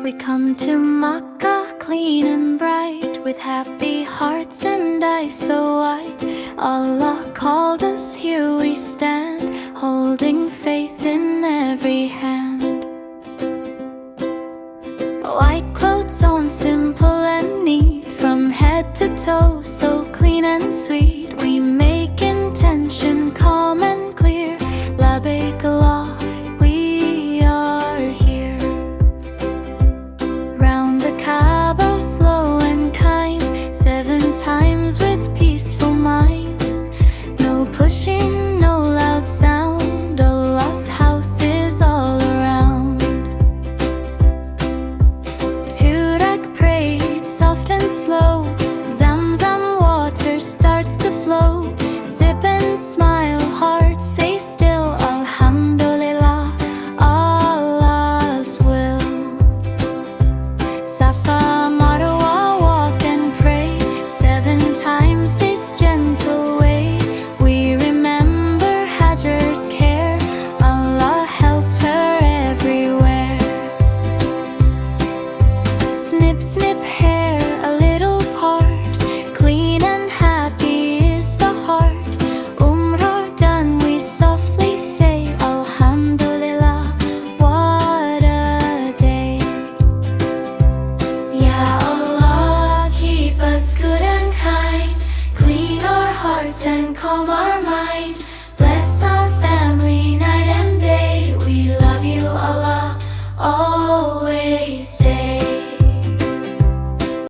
We come to Makkah clean and bright, with happy hearts and eyes so wide. Allah called us, here we stand, holding faith in every hand. White clothes on, simple and neat, from head to toe, so clean and sweet. We make intention calm and clear. Labbaik Allah, we are here. Round the Kaaba, slow and kind, 7 times with peaceful mind. No pushing, no loud sound, Allah's house is all around. 2 rakh prayed, soft and slow, Zamzam water starts to flow. Sip and smile, hearts say still, Alhamdulillah, Allah's will. Safa, Marwa, walk and pray, 7 times this gentle way. We remember Hajar's care, Allah helped her everywhere. Snip, snip hair, a little part, clean and happy is the heart. Umrah done, we softly say, Alhamdulillah, what a day. Ya Allah, keep us good and kind, clean our hearts and calm our